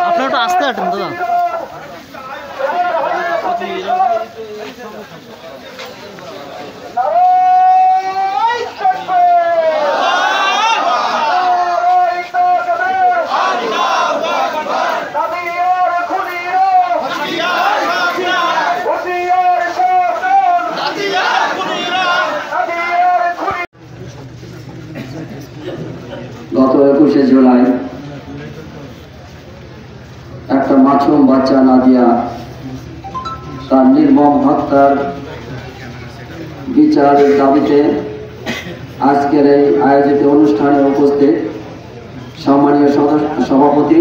আপনারা আসতে আটেন দাদা। গত 21শে জুলাই একটা মাসুম বাচ্চা নাদিয়া তার নির্মম হত্যার বিচারের দাবিতে আজকের এই আয়োজিত অনুষ্ঠানে উপস্থিত সম্মানীয় সভাপতি,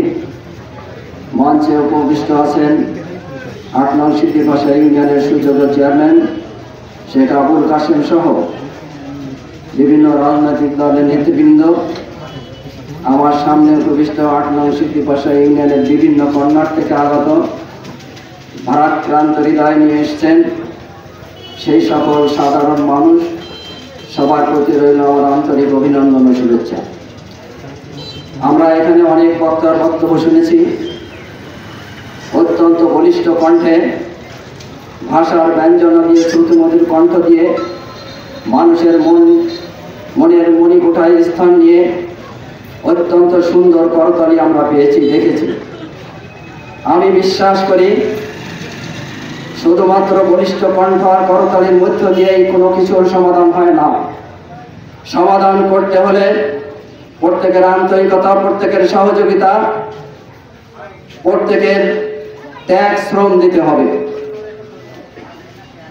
মঞ্চে উপবিষ্ট আছেন ৮ নং সিদ্দিপাশা ইউনিয়নের সুযোগ্য চেয়ারম্যান শেখ আবুল কাশেম সহ বিভিন্ন রাজনৈতিক দলের নেতৃবৃন্দ, আমার সামনে উপবিষ্ট ৮ নং সিদ্দিপাশা ইউনিয়নের বিভিন্ন কর্নার থেকে আগত ভারাক্রান্ত হৃদয় নিয়ে এসছেন সেই সকল সাধারণ মানুষ, সবার প্রতি রইল আমার আন্তরিক অভিনন্দন ও শুভেচ্ছা। আমরা এখানে অনেক বক্তার বক্তব্য শুনেছি। অত্যন্ত বলিষ্ঠ কণ্ঠে, ভাষার ব্যঞ্জন দিয়ে, শ্রুতিমধুর কণ্ঠ দিয়ে, মানুষের মনের মণিকোঠায় স্থান নিয়ে অত্যন্ত সুন্দর করতালি আমরা পেয়েছি, দেখেছি। আমি বিশ্বাস করি শুধুমাত্র বলিষ্ঠ কণ্ঠ আর করতালির মধ্য দিয়েই কোনো কিছুর সমাধান হয় না। সমাধান করতে হলে প্রত্যেকের আন্তরিকতা, প্রত্যেকের সহযোগিতা, প্রত্যেকের ত্যাগ শ্রম দিতে হবে।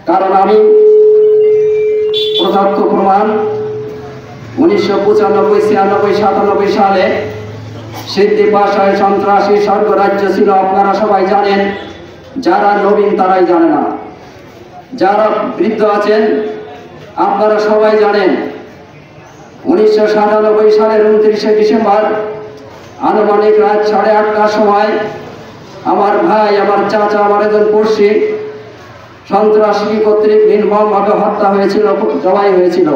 কারণ আমি প্রত্যক্ষ প্রমাণ 1995, 96, 97 সালে সিদ্দিপাশায় সন্ত্রাসী স্বর্গরাজ্য ছিল, আপনারা সবাই জানেন। যারা নবীন তারাই জানে না, যারা বৃদ্ধ আছেন আপনারা সবাই জানেন। 1997 সালের 29শে ডিসেম্বর আনুমানিক রাত 8:30টার সময় আমার ভাই, আমার চাচা, আমার একজন পড়শি সন্ত্রাসী কর্তৃক নির্মমভাবে হত্যা হয়েছিল, জবাই হয়েছিল।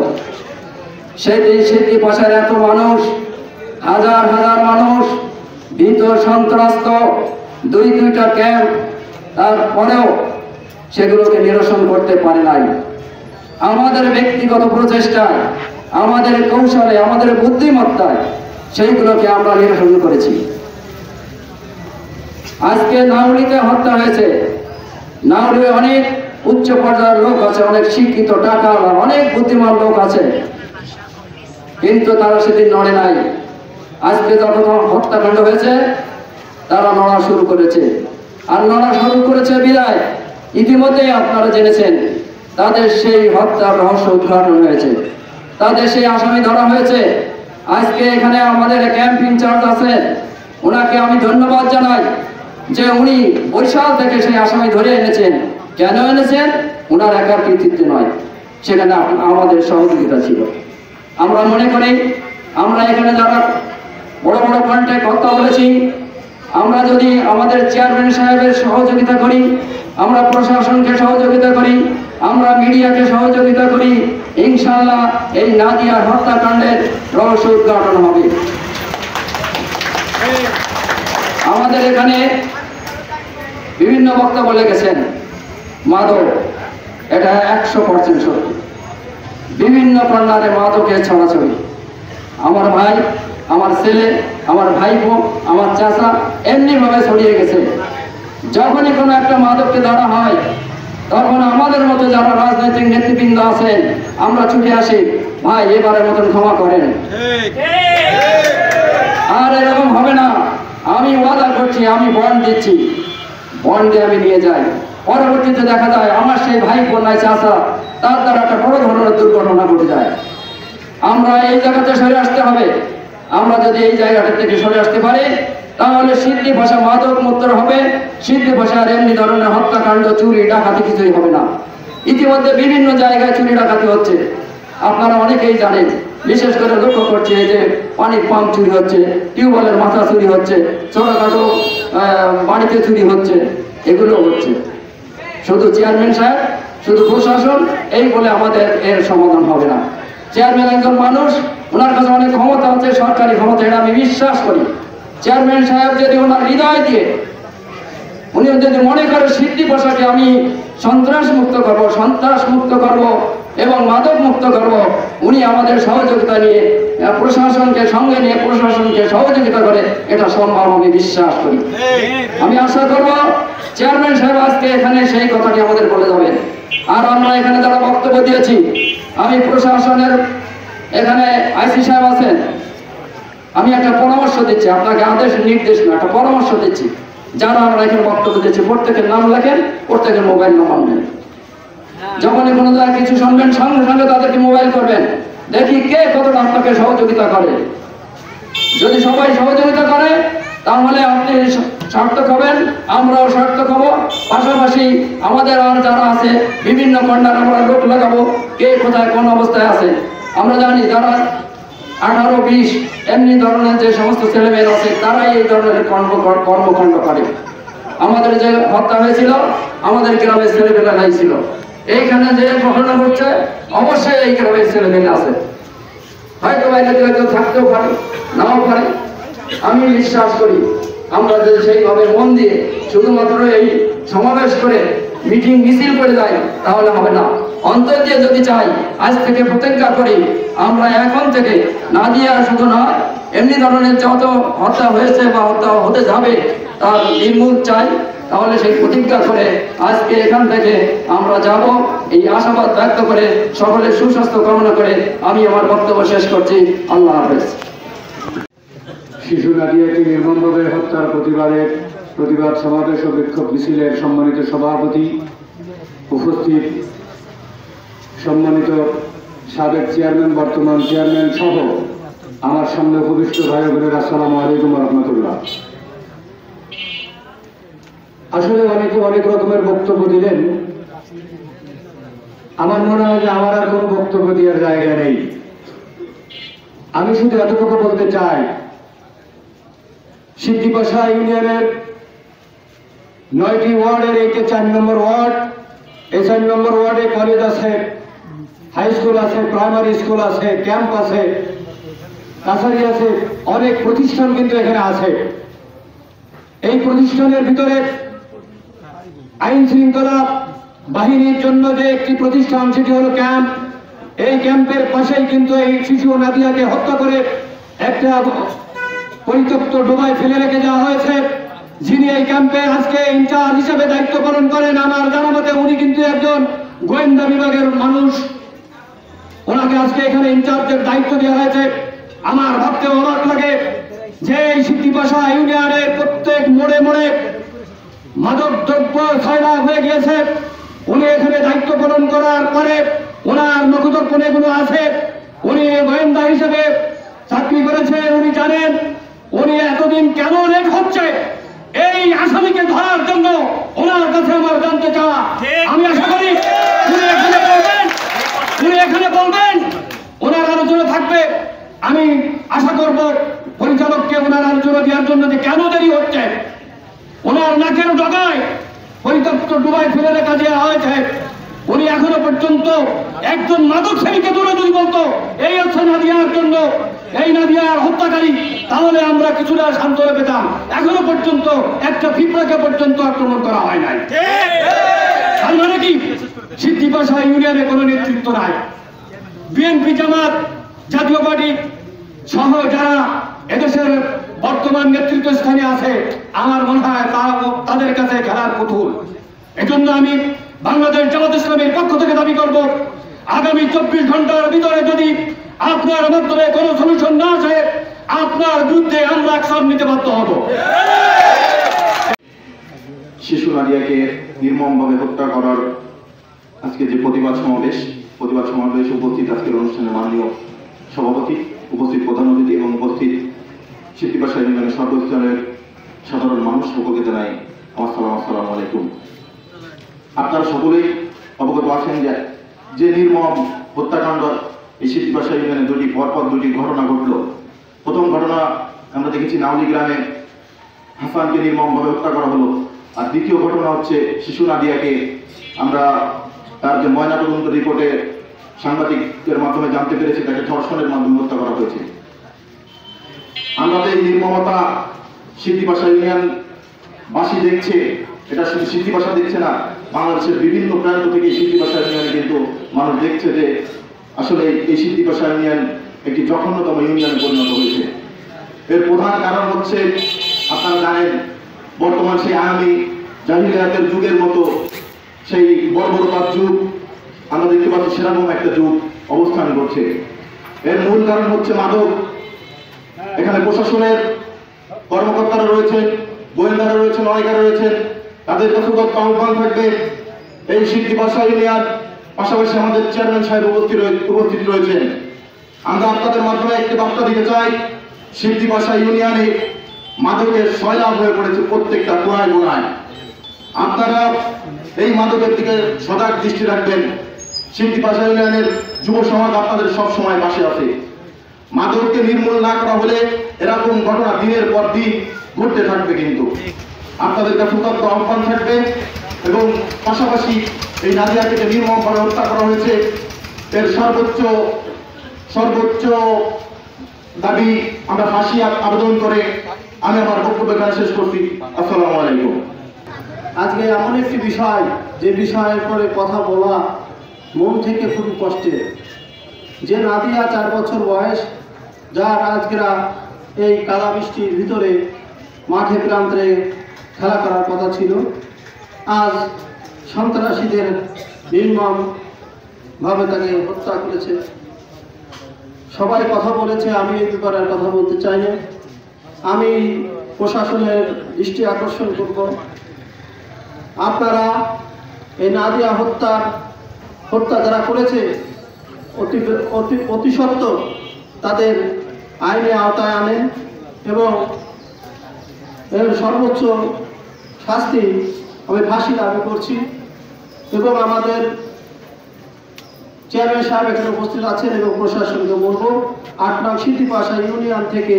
সেদিন সিদ্দিপাশার এত মানুষ, হাজার হাজার মানুষ ভীত সন্ত্রস্ত, দুইটা ক্যাম্প, তারপরেও সেগুলোকে নিরসন করতে পারে নাই। আমাদের ব্যক্তিগত প্রচেষ্টায়, আমাদের কৌশলে, আমাদের বুদ্ধিমত্তায় সেইগুলোকে আমরা নিরসন করেছি। আজকে নাউলিতে হত্যা হয়েছে। নাউলিতে অনেক উচ্চ পর্যায়ের লোক আছে, অনেক শিক্ষিত, টাকাওয়ালা, অনেক বুদ্ধিমান লোক আছে, কিন্তু তারা সেদিন নড়ে নাই। আজকে যখন হত্যাকাণ্ড হয়েছে তারা নড়া শুরু করেছে। আর নড়া শুরু করেছে বিদায় ইতিমধ্যেই আপনারা জেনেছেন তাদের সেই হত্যার রহস্য উদ্ঘাটন হয়েছে, তাদের সেই আসামি ধরা হয়েছে। আজকে এখানে আমাদের ক্যাম্প ইনচার্জ আছে, ওনাকে আমি ধন্যবাদ জানাই যে উনি বরিশাল থেকে সেই আসামি ধরে এনেছেন। কেন এনেছেন? ওনার একার কৃতিত্ব নয়, সেখানে আমাদের সহযোগিতা ছিল। আমরা মনে করি আমরা এখানে যারা বড় বড় কণ্ঠে কথা বলেছি, আমরা যদি আমাদের চেয়ারম্যান সাহেবের সহযোগিতা করি, আমরা প্রশাসনকে সহযোগিতা করি, আমরা মিডিয়াকে সহযোগিতা করি, ইনশাআল্লাহ এই নাদিয়ার হত্যাকাণ্ডের রহস্য উদ্ঘাটন হবে। আমাদের এখানে বিভিন্ন বক্তব্য লেগেছেন, মাদক এটা 100% সত্যি। বিভিন্ন কর্নারে মাদকের ছড়াছড়ি। আমার ভাই, আমার ছেলে, আমার ভাইপো, আমার চাচা এমনিভাবে ছড়িয়ে গেছে। যখনই কোনো একটা মাদককে ধরা হয় তখন আমাদের মতো যারা রাজনৈতিক নেতৃবৃন্দ আছেন আমরা ছুটে আসি, ভাই এবারের মতন ক্ষমা করেন। আর এরকম হবে না, আমি ওয়াদা করছি, আমি বন্ড দিচ্ছি, বন্ডে আমি নিয়ে যাই। পরবর্তীতে দেখা যায় আমার সেই ভাই বোনাই চাচা তার দ্বারা একটা বড় ধরনের দুর্ঘটনা ঘটে যায়। আমরা এই জায়গাতে সরে আসতে হবে। আমরা যদি এই জায়গাটা থেকে সরে আসতে পারি তাহলে সিদ্ধি ভাষা মাদক মুক্ত হবে, সিদ্ধি ভাষার এমনি ধরনের হত্যাকাণ্ড, চুরি ডাকাতি কিছুই হবে না। ইতিমধ্যে বিভিন্ন জায়গায় চুরি ডাকাতি হচ্ছে, আপনারা অনেকেই জানেন। বিশেষ করে লক্ষ্য করছে যে পানির পাম্প চুরি হচ্ছে, টিউবওয়েলের মাথা চুরি হচ্ছে, ছোটখাটো বাড়িতে চুরি হচ্ছে, এগুলো হচ্ছে। শুধু চেয়ারম্যান সাহেব, শুধু প্রশাসন এই বলে আমাদের এর সমাধান হবে না। চেয়ারম্যান একজন মানুষ, ওনার কাছে অনেক ক্ষমতা আছে, সরকারি ক্ষমতা, এটা আমি বিশ্বাস করি। চেয়ারম্যান সাহেব যদি ওনার হৃদয় দিয়ে উনি যদি মনে করে সিদ্ধি ভাষাকে আমি সন্ত্রাস মুক্ত করব এবং মাদক মুক্ত করব, উনি আমাদের সহযোগিতা নিয়ে প্রশাসনকে সঙ্গে নিয়ে প্রশাসনকে সহযোগিতা করে এটা সম্ভব আমি বিশ্বাস করি। আমি আশা করব চেয়ারম্যান সাহেব আজকে এখানে সেই কথাটি আমাদের বলে যাবেন। আর আমরা এখানে যারা বক্তব্য দিয়েছি, আমি প্রশাসনের এখানে আইসি সাহেব আছেন, আমি একটা পরামর্শ দিচ্ছি, আপনাকে আদেশ নির্দেশ না, একটা পরামর্শ দিচ্ছি। যারা আমরা এখানে বক্তব্য দিচ্ছি প্রত্যেকের নাম লেখেন, প্রত্যেকের মোবাইল নাম্বার নেন। যখনই কোনো জায়গায় কিছু শুনবেন সঙ্গে সঙ্গে তাদেরকে মোবাইল করবেন, দেখি কে কতটা আপনাকে সহযোগিতা করে। যদি সবাই সহযোগিতা করে তাহলে আপনি সার্থক হবেন, আমরাও সার্থক হব। পাশাপাশি আমাদের আর যারা আছে বিভিন্ন কন্যার আমরা লোক লাগাবো, কে কোথায় কোন অবস্থায় আছে। আমরা জানি যারা 18-20 এমনি ধরনের যে সমস্ত ছেলেমেয়েরা আছে তারাই এই ধরনের কর্মকাণ্ড করে। আমাদের যে হত্যা হয়েছিল আমাদের গ্রামের ছেলেমেয়েরাই ছিল। এইখানে যে ঘটনা ঘটছে অবশ্যই এই গ্রামের ছেলেমেয়ে আছে, হয়তো বাইরে কেউ থাকতেও পারে, নাও পারে। আমি বিশ্বাস করি আমরা যদি সেইভাবে মন দিয়ে শুধুমাত্র এই সমাবেশ করে মিটিং মিছিল করে যাই তাহলে হবে না। অন্তর দিয়ে যদি চাই, আজ থেকে প্রতিজ্ঞা করি আমরা এখন থেকে নাদিয়া শুধু না, এমনি ধরনের যত হত্যা হয়েছে বা হত্যা হতে যাবে তার নির্মূল চাই, তাহলে সেই প্রতিজ্ঞা করে আজকে এখান থেকে আমরা যাব। এই আশাবাদ ব্যক্ত করে সকলের সুস্বাস্থ্য কামনা করে আমি আমার বক্তব্য শেষ করছি। আল্লাহ হাফেজ। শিশু নাদিয়াকে নির্মমভাবে হত্যার প্রতিবাদ সমাবেশ ও বিক্ষোভ মিছিলের সম্মানিত সভাপতি, উপস্থিত সম্মানিত সাবেক চেয়ারম্যান, বর্তমান চেয়ারম্যান সহ আমার সামনে উপবিষ্ট ভাই বোনের, আসসালামু আলাইকুম রহমতুল্লাহ। আসলে অনেকে অনেক রকমের বক্তব্য দিলেন, আমার মনে হয় যে আমার আর কোনো বক্তব্য দেওয়ার জায়গা নেই। আমি শুধু এতটুকু বলতে চাই, সিদ্ধিপাশা ইউনিয়নের 9টি ওয়ার্ডের এইটা 4 নম্বর ওয়ার্ড। এই 4 নম্বর ওয়ার্ডে কলেজ আছে, হাই স্কুল আছে, প্রাইমারি স্কুল আছে, ক্যাম্প আছে, কাছারি আছে, অনেক প্রতিষ্ঠান কিন্তু এখানে আছে। এই প্রতিষ্ঠানের ভিতরে আইন শৃঙ্খলা বাহিনীর জন্য যে একটি প্রতিষ্ঠান, সেটি হলো ক্যাম্প। এই ক্যাম্পের পাশেই কিন্তু এই শিশু নাদিয়াকে হত্যা করে একটা পরিত্যক্ত ডোবায় ফেলে রেখে যাওয়া হয়েছে। যিনি এই ক্যাম্পে আজকে ইনচার্জ হিসেবে দায়িত্ব পালন করেন, আমার জানা মতে উনি কিন্তু একজন গোয়েন্দা বিভাগের মানুষ। ওনাকে আজকে এখানে ইনচার্জের দায়িত্ব দেওয়া হয়েছে। আমার ভাবতে অবাক লাগে যে এই সিদ্ধিপাশা ইউনিয়নের প্রত্যেক মোড়ে মোড়ে মাদক দ্রব্য ছয়লাভ হয়ে গিয়েছে। উনি এখানে দায়িত্ব পালন করার পরে ওনার নখদর্পণে এগুলো আছে। উনি গোয়েন্দা হিসেবে চাকরি করেছেন, উনি জানেন। উনি এতদিন কেন লেট হচ্ছে এই আসামিকে ধরার জন্য ওনার কাছে আমার জানতে চাওয়া। আমি আশা করি উনি এখানে বলবেন, ওনার আলোচনা থাকবে। আমি আশা করব পরিচালককে ওনার আলোচনা দেওয়ার জন্য যে কেন দেরি হচ্ছে। ওনার নাকের ডগায় পরিত্যক্ত ডুবায় ফেলে রেখা দেওয়া হয়েছে। উনি এখনো পর্যন্ত একজন মাদক শ্রেণীকে দূরে যদি বলতো এই হচ্ছে নাদিয়ার জন্য, এই নাদিয়ার হত্যাকারী, তাহলে আমরা কিছুটা সান্ত্বনা পেতাম। এখনো পর্যন্ত একটা পিঁপড়াকে পর্যন্ত আক্রমণ করা হয় নাই। তার মানে কি সিদ্ধিপাশা ইউনিয়নে কোনো নেতৃত্ব নাই। বিএনপি, জামাত, জাতীয় পার্টি সহ যারা এদেশের বর্তমান নেতৃত্ব স্থানে আছে, আমার মনে হয় তাদের কাছে খেলার পুতুল। এজন্য আমি বাংলাদেশ জামাত ইসলামের পক্ষ থেকে দাবি করব, আগামী 24 ঘন্টার ভিতরে যদি আপনার মাধ্যমে কোনো সলিউশন না আসে, আপনার বিরুদ্ধে আমরা অ্যাকশন নিতে বাধ্য হব। শিশু নাদিয়াকে নির্মমভাবে হত্যা করার আজকে যে প্রতিবাদ সমাবেশ উপস্থিত আজকের অনুষ্ঠানের মাননীয় সভাপতি উপস্থিত প্রধান অতিথি এবং উপস্থিত সিদ্ধিপাশা ইউনিয়নের সর্বস্তরের সাধারণ মানুষ সকলকে জানাই আমার সালাম, আসসালামু আলাইকুম। আপনারা সকলেই অবগত আছেন যে নির্মম হত্যাকাণ্ড এই সিদ্ধিপাশা ইউনিয়নে পরপর দুটি ঘটনা ঘটল। প্রথম ঘটনা আমরা দেখেছি নাউলি গ্রামে হাসানকে নির্মমভাবে হত্যা করা হলো, আর দ্বিতীয় ঘটনা হচ্ছে শিশু নাদিয়াকে আমরা তার যে ময়নাতদন্ত রিপোর্টে সাংবাদিকদের মাধ্যমে জানতে পেরেছি তাকে ধর্ষণের মাধ্যমে হত্যা করা হয়েছে। আমরা তো এই নির্মমতা সিদ্ধিপাশা ইউনিয়ন বাসী দেখছে, এটা শুধু সিদ্ধিপাশা দেখছে না, বাংলাদেশের বিভিন্ন প্রান্ত থেকে সিদ্ধিপাশা ইউনিয়নে কিন্তু মানুষ দেখছে যে আসলে এই সিদ্ধিপাশা ইউনিয়ন একটি জঘন্যতম ইউনিয়নে পরিণত হয়েছে। এর প্রধান কারণ হচ্ছে আপনারা জানেন বর্তমান সেই আওয়ামী জাহিলিয়াতের যুগের মতো সেই বর্বরতার যুগ আমরা দেখতে পাচ্ছি সেরকম একটা যুগ অবস্থান করছে। এর মূল কারণ হচ্ছে মাদক। এখানে প্রশাসনের কর্মকর্তারা রয়েছেন, গোয়েন্দারা রয়েছেন, অনেকেরা রয়েছেন, তাদের কাছে আহ্বান থাকবে এই সিদ্ধিপাশা ইউনিয়ন পাশাপাশি আমাদের চেয়ারম্যান সাহেব উপস্থিত রয়েছেন। আমরা আপনাদের মাধ্যমে একটি বার্তা দিতে চাই, সিদ্ধিপাশা ইউনিয়নে মাদকের সয়লাভ হয়ে পড়েছে প্রত্যেকটা কোনায় কোনায়। আপনারা এই মাদকের দিকে সজাগ দৃষ্টি রাখবেন। সিদ্ধিপাশা ইউনিয়নের যুব সমাজ আপনাদের সব সময় পাশে আছে। মাদককে নির্মূল না করা হলে এরকম ঘটনা দিনের পর দিন ঘটতে থাকবে। কিন্তু আপনাদের কাছে আহ্বান থাকবে এবং পাশাপাশি এই নাদিয়াকে যে নির্মমভাবে হত্যা করা হয়েছে এর সর্বোচ্চ দাবি আমরা ফাঁসি আবেদন করে আমি আমার বক্তব্য এখানে শেষ করছি। আসসালামু আলাইকুম। আজকে এমন একটি বিষয় যে বিষয়ের পরে কথা বলা মন থেকে খুবই কষ্টের। যে নাদিয়া 4 বছর বয়স, যার আজকেরা এই কাদা বৃষ্টির ভিতরে মাঠে প্রান্তে খেলা করার কথা ছিল, আজ সন্ত্রাসীদের নির্মমভাবে তাকে হত্যা করেছে। সবাই কথা বলেছে, আমি এই ব্যাপারে আর কথা বলতে চাই না। আমি প্রশাসনের দৃষ্টি আকর্ষণ করব, আপনারা এই নাদিয়া হত্যা যারা করেছে অতি সত্বর তাদের আইনে আওতায় আনেন এবং এর সর্বোচ্চ শাস্তি আমি ফাঁসি দাবি করছি। এবং আমাদের চেয়ারম্যান সাহেব এখানে উপস্থিত আছেন এবং প্রশাসনকে বলবো 8 নং সিদ্ধিপাশা ইউনিয়ন থেকে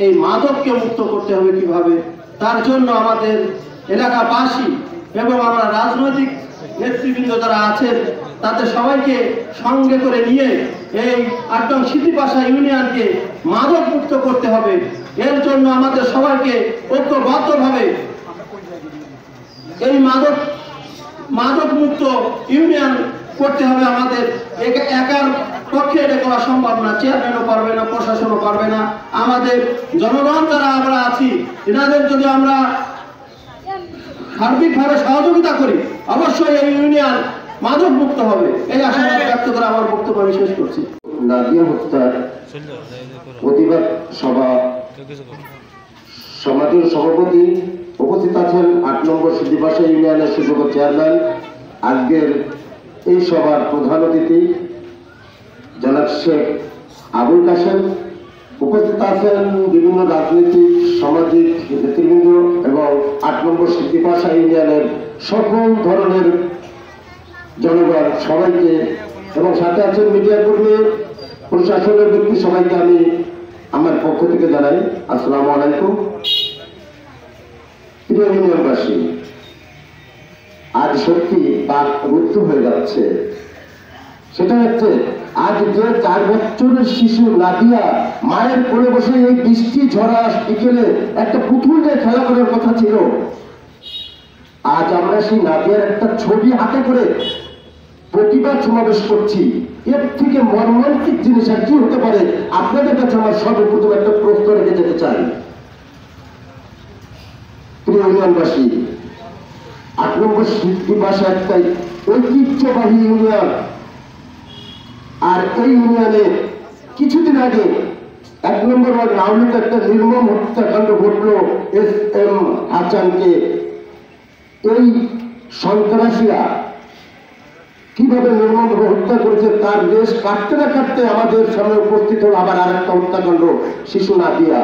এই মাদককে মুক্ত করতে হবে কিভাবে, তার জন্য আমাদের এলাকাবাসী এবং আমরা রাজনৈতিক নেতৃবৃন্দ যারা আছেন তাদের সবাইকে সঙ্গে করে নিয়ে এই 8 নং সিদ্ধিপাশা ইউনিয়নকে মাদক মুক্ত করতে হবে। এর জন্য আমাদের সবাইকে ঐক্যবদ্ধভাবে এই মাদক মুক্ত ইউনিয়ন করতে হবে। আমাদের একার পক্ষে এটা করা সম্ভব না, চেয়ারম্যানও পারবে না, প্রশাসনও পারবে না। আমাদের জনগণ যারা আমরা আছি এনাদের যদি আমরা সার্বিকভাবে সহযোগিতা করি অবশ্যই এই ইউনিয়ন মাদক মুক্ত হবে। এই আশাবাদ ব্যক্ত করে আমার বক্তব্য আমি শেষ করছি। নাদিয়া হত্যার প্রতিবাদ সমাজের সভাপতি উপস্থিত আছেন 8 নম্বর সিদ্ধিপাশা ইউনিয়নের সুযোগ্য চেয়ারম্যান। আজকের এই সভার প্রধান অতিথি জনাব শেখ আবুল কাশেম। উপস্থিত আছেন বিভিন্ন রাজনৈতিক সামাজিক নেতৃবৃন্দ এবং 8 নম্বর সিদ্ধিপাশা ইউনিয়নের সকল ধরনের জনগণ সবাইকে, এবং সাথে আছেন মিডিয়া কর্মী, প্রশাসনের ব্যক্তি, সবাইকে আমি আমার পক্ষ থেকে জানাই আসসালামু আলাইকুম। প্রিয় ইউনিয়নবাসী, আজ সত্যি বাক রুদ্ধ হয়ে যাচ্ছে। সেটা হচ্ছে আজ যে 4 বছরের শিশু নাদিয়া মায়ের কোলে বসে এই বৃষ্টি ঝরা বিকেলে একটা পুতুল দিয়ে খেলা করার কথা ছিল, আজ আমরা সেই নাদিয়ার একটা ছবি হাতে করে প্রতিবাদ সমাবেশ করছি। এর থেকে মর্মান্তিক জিনিস আর কি হতে পারে? আপনাদের কাছে আমার সর্বপ্রথম একটা প্রশ্ন রেখে যেতে চাই। প্রিয় ইউনিয়নবাসী, 8 নম্বর সিদ্ধিপাশা একটাই ঐতিহ্যবাহী ইউনিয়ন, আর এই ইউনিয়নে কিছুদিন আগে 1 নম্বর ওয়ার্ড নাউলিতে একটা নির্মম হত্যাকাণ্ড ঘটল। SM হাসানকে এই সন্ত্রাসীরা কিভাবে নির্মমভাবে হত্যা করেছে তার রেশ কাটতে না কাটতে আমাদের সামনে উপস্থিত হল আবার আরেকটা হত্যাকাণ্ড, শিশু নাদিয়া।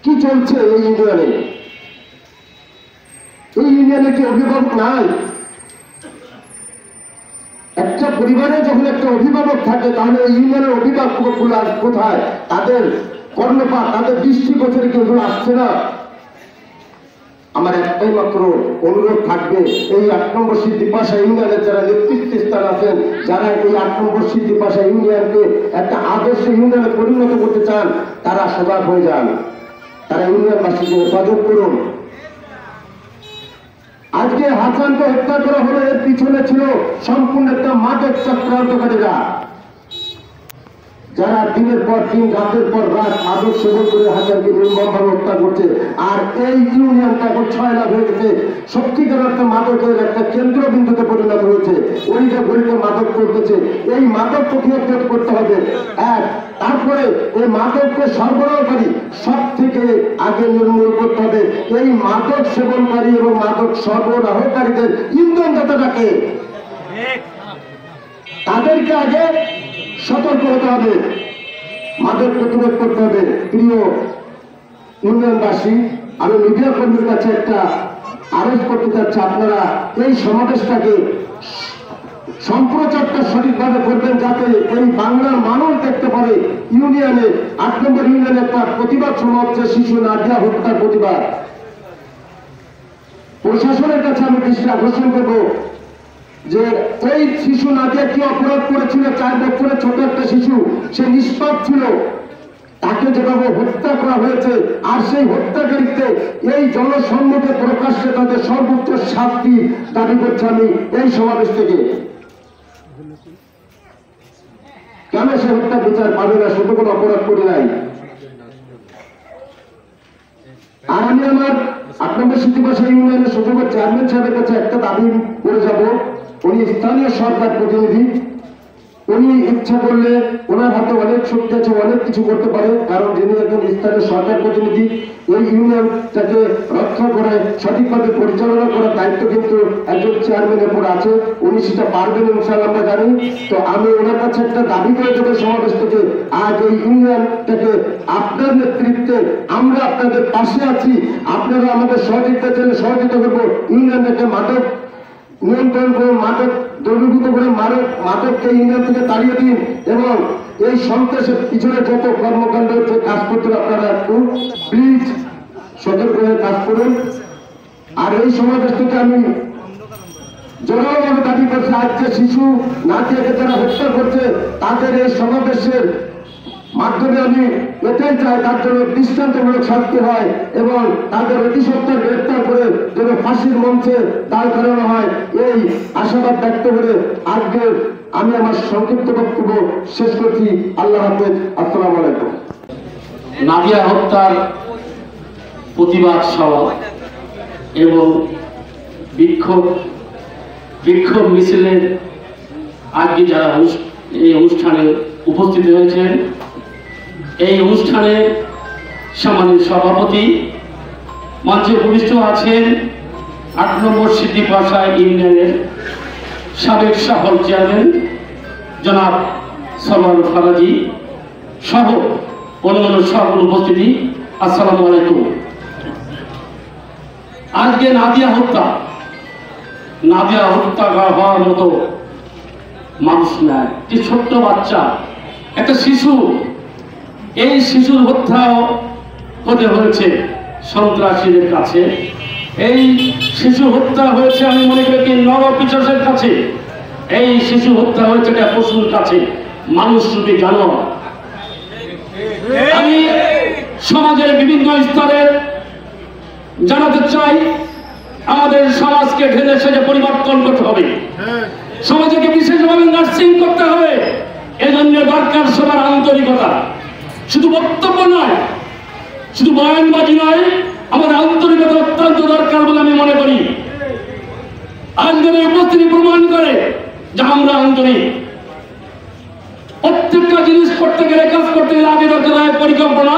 কি চলছে এই ইউনিয়নে? এই ইউনিয়নে কি অভিভাবক নাই? একটা পরিবারে যখন একটা অভিভাবক থাকে তাহলে এই ইউনিয়নের অভিভাবকগুলো কোথায়? তাদের কর্ণপাত, তাদের দৃষ্টিগোচরে কি ওগুলো আসছে না? আমার একটাই মাত্র অনুরোধ থাকবে, এই 8 নম্বর সিদ্ধিপাশা ইউনিয়নের যারা নেতৃত্ব স্থান আছেন, যারা এই 8 নম্বর সিদ্ধিপাশা ইউনিয়নকে একটা আদর্শ ইউনিয়নে পরিণত করতে চান, তারা সজাগ হয়ে যান, তারা ইউনিয়নবাসীকে হেফাজত করুন। আজকে হাসানকে হত্যা করা হলো, এর পিছনে ছিল সম্পূর্ণ একটা মাদক চক্রান্তকারীরা, যারা দিনের পর দিন রাতের পর রাত মাদক সেবন করে হাসানকে নির্মমভাবে হত্যা করছে। আর এই ইউনিয়নটা এখন 6 লাখ হয়ে গেছে, সত্যিকার একটা মাদকের একটা কেন্দ্রবিন্দুতে পরিণত হয়েছে। ওইটা গরিবে মাদক করতেছে, এই মাদক প্রতিরোধ করতে হবে। তারপরে এই মাদককে সরবরাহকারী সব থেকে আগে নির্মূল করতে হবে। এই মাদক সেবনকারী এবং মাদক সরবরাহকারীদের ইন্ধনদাতাটাকে, তাদেরকে আগে সতর্ক হতে হবে, মাদক প্রতিরোধ করতে হবে। প্রিয় ইউনিয়নবাসী, আমি মিডিয়া কর্মীর কাছে একটা আরোপ করতে চাচ্ছি, আপনারা এই সমাবেশটাকে সম্প্রচারটা সঠিকভাবে করবেন, যাতে এই বাংলার মানুষ দেখতে পারে ইউনিয়নে 8 নম্বর ইউনিয়নে একটা প্রতিবাদ সভা হচ্ছে, শিশু নাদিয়া হত্যার প্রতিবাদ। প্রশাসনের কাছে আমি দৃষ্টি আকর্ষণ করব যে এই শিশু নাদিয়া কি অপরাধ করেছিল? 4 বছরের ছোট একটা শিশু, সে নিষ্পাপ ছিল, তাকে যেভাবে হত্যা করা হয়েছে, আর সেই হত্যাকারীকে এই জনসম্মুখে প্রকাশ্যে তাদের সর্বোচ্চ শাস্তি দাবি করছে আমি এই সমাবেশ থেকে। কেন সে হত্যা বিচার পাবে না? শুধু কোনো অপরাধ করে নাই। আর আমি আমার 8 নম্বর সিদ্ধিপাশা ইউনিয়নের সুযোগের চেয়ারম্যান সাহেবের কাছে একটা দাবি করে যাব। উনি স্থানীয় সরকার প্রতিনিধি, উনি ইচ্ছা করলে ওনার হাতে অনেক শক্তি আছে, অনেক কিছু করতে পারে, কারণ যিনি একজন স্থানীয় সরকার প্রতিনিধি। এই ইউনিয়নটাকে রক্ষা করে সঠিকভাবে পরিচালনা করার দায়িত্ব কিন্তু একজন চেয়ারম্যানের উপর আছে, উনি সেটা পারবেন ইনশাআল্লাহ আমরা জানি। তো আমি ওনার কাছে একটা দাবি করে দেবো সমাবেশ থেকে, আজ এই ইউনিয়নটাকে আপনার নেতৃত্বে আমরা আপনাদের পাশে আছি, আপনারা আমাদের সহযোগিতা চাইলে সহযোগিতা করবো। ইউনিয়নটাকে মাদক নিয়ন্ত্রণ করে, মাদক দ্রবীভূত করে মাদককে ইউনিয়ন থেকে তাড়িয়ে দিন, এবং এই সন্ত্রাসের পিছনে যত কর্মকাণ্ড হচ্ছে কাজ করতে আপনারা একটু প্লিজ সতর্ক হয়ে কাজ করুন। আর এই সমাবেশ থেকে আমি জোরালোভাবে দাবি করছি, আজ যে শিশু নাদিয়াকে যারা হত্যা করছে তাদের এই সমাবেশের মাধ্যমে আমি এটাই চাই তার জন্য দৃষ্টান্তমূলক শাস্তি হয়, এবং তাদের অতি সত্ত্বর গ্রেপ্তার করে যেন ফাঁসির মঞ্চে দাঁড় করানো হয়, এই আশাবাদ ব্যক্ত করে আজকে আমি আমার সংক্ষিপ্ত বক্তব্য শেষ করছি। আল্লাহ হাফেজ, আসসালামু আলাইকুম। নাদিয়া হত্যার প্রতিবাদ সভা এবং বিক্ষোভ মিছিলের আজকে যারা এই অনুষ্ঠানে উপস্থিত হয়েছেন, এই অনুষ্ঠানে সম্মানিত সভাপতি, মঞ্চে উপবিষ্ট আছেন 8 নম্বর সিদ্ধিপাশা ইউনিয়নের সাবেক সফল চেয়ারম্যান জনাব সরওয়ার ফারাজি সহ অন্যান্য সকল উপস্থিতি, আসসালামু আলাইকুম। আজকে নাদিয়া হত্যা হওয়ার মতো মানুষ নাই, যে ছোট্ট বাচ্চা একটা শিশু, এই শিশুর হত্যাও হতে হয়েছে সন্ত্রাসীদের কাছে। এই শিশু হত্যা হয়েছে আমি মনে করি নরপিশাচের কাছে, এই শিশু হত্যা হয়েছে একটা পশুর কাছে, মানুষ রূপী জানোয়ার। আমি সমাজের বিভিন্ন স্তরে জানাতে চাই, আমাদের সমাজকে ঢেলে সেজে পরিবর্তন করতে হবে, সমাজকে বিশেষভাবে নার্সিং করতে হবে। এজন্য দরকার সবার আন্তরিকতা, শুধু বক্তব্য নয়, শুধু বয়ানবাজি নয়, আমাদের আন্তরিকতা অত্যন্ত দরকার বলে আমি মনে করি। আজকের উপস্থিতি প্রমাণ করে যে আমরা আন্তরিক। প্রত্যেকটা জিনিস করতে গেলে, কাজ করতে গেলে আগে দরকার হয় পরিকল্পনা,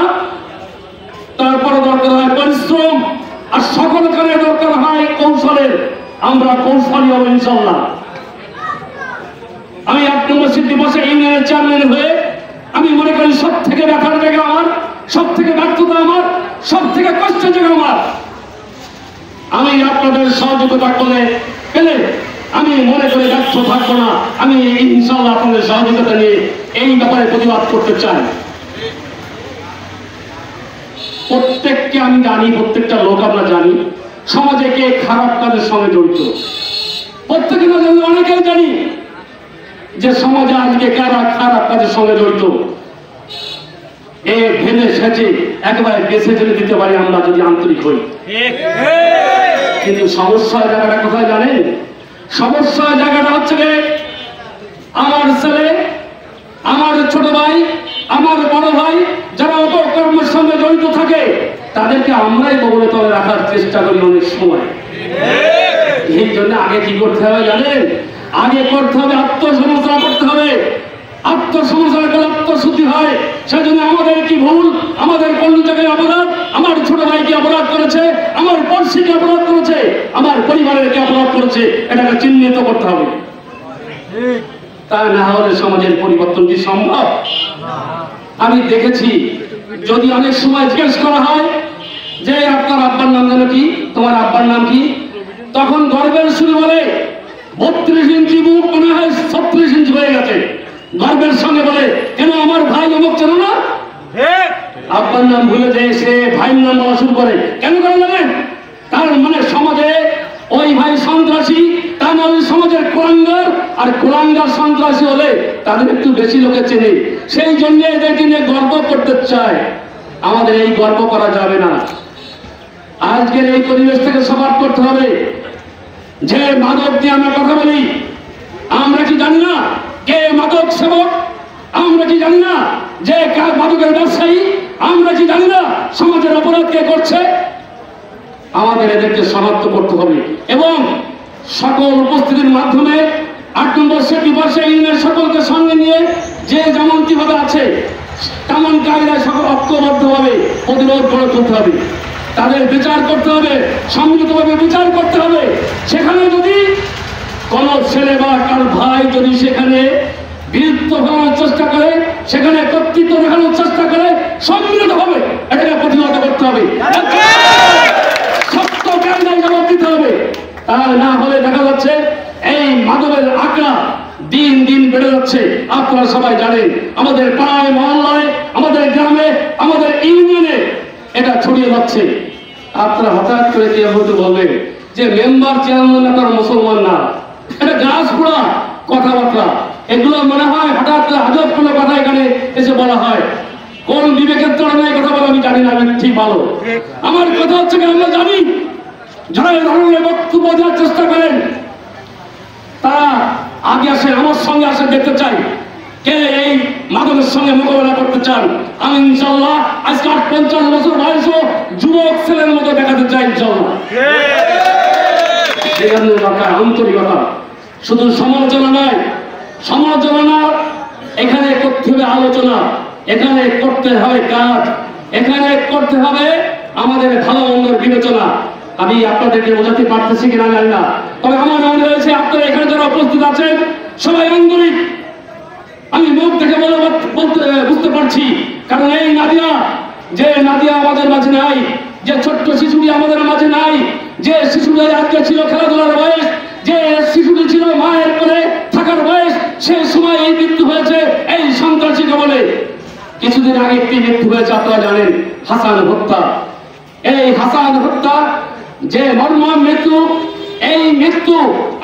তারপরে দরকার হয় পরিশ্রম, আর সকল কাজে দরকার হয় কৌশলের। আমরা কৌশলী হব ইনশাল্লাহ। আমি 8 নম্বর সিদ্ধিবাসা ইউনিয়নের চেয়ারম্যান হয়ে আমি মনে করি সব থেকে ব্যথার জায়গা আমার, সব থেকে ব্যর্থতা আমার, সব থেকে কষ্টের জায়গা আমার। আমি আপনাদের সহযোগিতা পেলে আমি মনে করি ব্যর্থ থাকবো না। আমি ইনশাল্লাহ আপনাদের সহযোগিতা নিয়ে এই ব্যাপারে প্রতিবাদ করতে চাই। প্রত্যেককে আমি জানি, প্রত্যেকটা লোক আমরা জানি সমাজে কে খারাপ কাজের সঙ্গে জড়িত। প্রত্যেকে না জানি, অনেকেই জানি যে সমাজে আজকে কারা খারাপ কাজের সঙ্গে জড়িত। এ ভেবে সেচে একেবারে বেছে ফেলে দিতে পারি আমরা যদি আন্তরিক হই। কিন্তু সমস্যার জায়গাটা কোথায় জানেন? সমস্যার জায়গাটা হচ্ছে যে আমার ছেলে, আমার ছোট ভাই, আমার বড় ভাই যারা অপকর্মের সঙ্গে জড়িত থাকে তাদেরকে আমরাই কবলে তলে রাখার চেষ্টা করি অনেক সময়। এই জন্য আগে কি করতে হবে জানেন? আগে করতে হবে আত্মসমালোচনা করতে হবে। আত্মসমালোচনা করলে আত্মশুদ্ধি হয়। সেজন্য আমাদের কি ভুল, আমাদের কোন জায়গায় অপরাধ, আমার ছোট ভাই কি অপরাধ করেছে, আমার পড়শি কি অপরাধ করেছে, আমার পরিবারের কি অপরাধ করেছে, এটাকে চিহ্নিত করতে হবে। তা না হলে সমাজের পরিবর্তন কি সম্ভব? আমি দেখেছি যদি অনেক সময় জিজ্ঞেস করা হয় যে আপনার আব্বার নাম যেন কি, তোমার আব্বার নাম কি, তখন গর্বের সুরে বলে 32 ইঞ্চি বুক মনে হয় 36 ইঞ্চি হয়ে গেছে। গর্বের সঙ্গে বলে কেন আমার ভাই অমুক চেন না? আব্বার নাম ভুলে যায়, সে ভাইয়ের নাম বলা শুরু করে। কেন করে জানেন? তার মানে সমাজে ওই ভাই সন্ত্রাসী, তার মানে সমাজের কোলাঙ্গার, আর কোলাঙ্গার সন্ত্রাসী হলে তাদের একটু বেশি লোকে চেনে। সেই জন্য এদেরকে নিয়ে গর্ব করতে চায়। আমাদের এই গর্ব করা যাবে না। আজকের এই পরিবেশ থেকে সবার করতে হবে যে মাদক নিয়ে আমরা কথা বলি, আমরা কি জানি না কে মাদক সেবক? আমরা কি জানি না যে মাদকের ব্যবসায়ী? আমরা কি জানি না সমাজের অপরাধ কে করছে? আমাদের এদেরকে শনাক্ত করতে হবে এবং সকল উপস্থিতির মাধ্যমে 8 নম্বর সিদ্ধিবাসা ইউনিয়নের সকলকে সঙ্গে নিয়ে যে যেমন কিভাবে আছে তেমন কায়দায় সকল ঐক্যবদ্ধভাবে প্রতিরোধ করে তুলতে হবে। তাদের বিচার করতে হবে, সম্মিলিতভাবে বিচার করতে হবে। সেখানে যদি কোন ছেলে বা কার ভাই যদি সেখানে বীরত্ব ফেলানোর চেষ্টা করে, সেখানে কর্তৃত্ব দেখানোর চেষ্টা করে, সম্মিলিত হবে এটাকে প্রতিহত করতে হবে, সত্য কায়দায় জবাব দিতে হবে। তা না হলে দেখা যাচ্ছে এই মাদকের আঁকড়া দিন দিন বেড়ে যাচ্ছে। আপনারা সবাই জানেন আমাদের পাড়ায়, মহল্লায়, আমাদের গ্রামে, আমাদের ইউনিয়নে এটা ছড়িয়ে যাচ্ছে। আপনারা হঠাৎ করে কেউ হয়তো বলবেন যে মেম্বার চেয়ারম্যান তার মুসলমান না, এটা গাছ পোড়া কথাবার্তা। এগুলো মনে হয় হঠাৎ করে আজব কোনো কথা এখানে এসে বলা হয়। কোন বিবেকের কারণে এই কথা বলা আমি জানি না, আমি ঠিক ভালো। আমার কথা হচ্ছে আমরা জানি যারা এই ধরনের বক্তব্য দেওয়ার চেষ্টা করেন তারা আগে আসে, আমার সঙ্গে আসে, দেখতে চাই কে এই মাদকের সঙ্গে মোকাবেলা করতে চান। আমি ইনশাল্লাহ আজকে 50 বছর বয়সও যুবক ছেলের মতো দেখাতে চাই ইনশাল্লাহ। সেখানে দরকার আন্তরিকতা, শুধু সমালোচনা নয়। সমালোচনা এখানে করতে হবে আলোচনা, এখানে করতে হবে কাজ, এখানে করতে হবে আমাদের ভালো মন্দের বিবেচনা। আমি আপনাদেরকে বোঝাতে পারতেছি কিনা জানি না, তবে আমার মনে হয়েছে আপনারা এখানে যারা উপস্থিত আছেন সবাই আন্তরিক। আমি মুখ থেকে বুঝতে পারছি, কারণ এই নাদিয়া, যে নাদিয়া আমাদের মাঝে নাই, যে ছোট্ট শিশুটি আমাদের মাঝে নাই, যে শিশুটি আজকে ছিল খেলাধুলার বয়স, যে শিশুটি ছিল মায়ের কোলে থাকার বয়স, সে সময় এই মৃত্যু হয়েছে এই সন্ত্রাসী কবলে। কিছুদিন আগে একটি মৃত্যু হয়েছে, আপনারা জানেন, হাসান হত্যা। এই হাসান হত্যা যে মর্মম মৃত্যু, এই মৃত্যু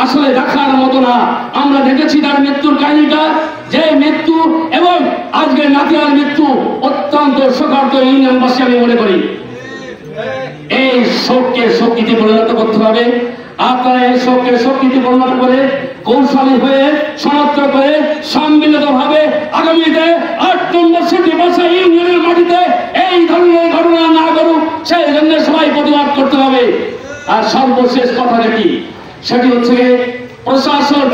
আসলে দেখার মতো না। আমরা দেখেছি তার মৃত্যুর কাহিনীটা, যে মৃত্যু এবং আজকে নাদিয়ার মৃত্যু অত্যন্ত শোকার্ত ইউনিয়নবাসী আমি মনে করি। এই শোককে শক্তিতে পরিণত করতে হবে। আপনারা এই শোককে শক্তিতে পরিণত করে কৌশলী হয়ে শনাক্ত করে সম্মিলিত ভাবে আগামীতে 8 নম্বর সিদ্ধিবাসা ইউনিয়নের মাটিতে এই ধরনের ঘটনা না ঘটুক সেই জন্য সবাই প্রতিবাদ করতে হবে। আর সর্বশেষ কথা যেটি, সেটি হচ্ছে প্রশাসন,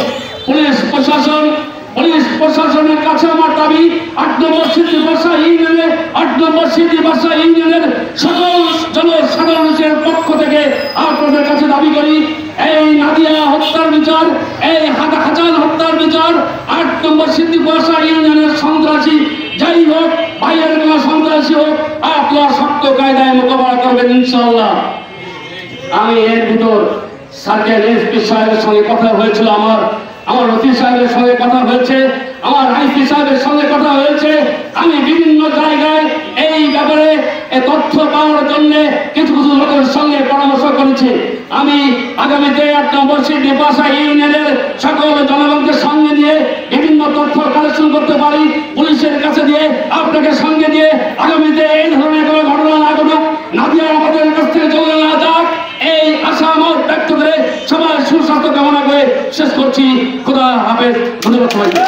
পুলিশ প্রশাসনের কাছে আমার দাবি 8 নম্বর সিদ্ধিবাসা ইউনিয়নের 8 নম্বর সিদ্ধিবাসা ইউনিয়নের সকল জনসাধারণের পক্ষ থেকে আপনাদের কাছে দাবি করি, এই নাদিয়া হত্যার বিচার, এই হাজান হত্যার বিচার, 8 নম্বর সিদ্দিকপাশা ইউনিয়নের সন্ত্রাসী যাই হোক, বাইরের কোনো সন্ত্রাসী হোক, আপনারা শক্ত কায়দায় মোকাবেলা করবেন ইনশাআল্লাহ। আমি এর ভিতর সার্কেল এসপি সাহেবের সঙ্গে কথা হয়েছিল, আমার ওসি সাহেবের সঙ্গে কথা হয়েছে, আমার আইসি সাহেবের সঙ্গে কথা হয়েছে। আমি বিভিন্ন জায়গায় এই ব্যাপারে তথ্য পাওয়ার জন্য কিছু কিছু লোকের সঙ্গে পরামর্শ করেছি। আমি আগামীতে 8 নম্বর সিদ্দিকপাশা ইউনিয়নের সকল জনগণকে সঙ্গে নিয়ে বিভিন্ন তথ্য কালেকশন করতে পারি, পুলিশের কাছে দিয়ে, আপনাকে সঙ্গে দিয়ে আগামীতে এই ধরনের কোনো ঘটনা না ঘটুক, নাদিয়া আমাদের কাছ থেকে চলে না যাক, এই আশা আমার ব্যক্ত করে সবার সুস্বাস্থ্য কামনা করে শেষ করছি। খোদা হাফেজ। ধন্যবাদ সবাইকে।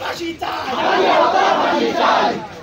ফাঁসি চাই।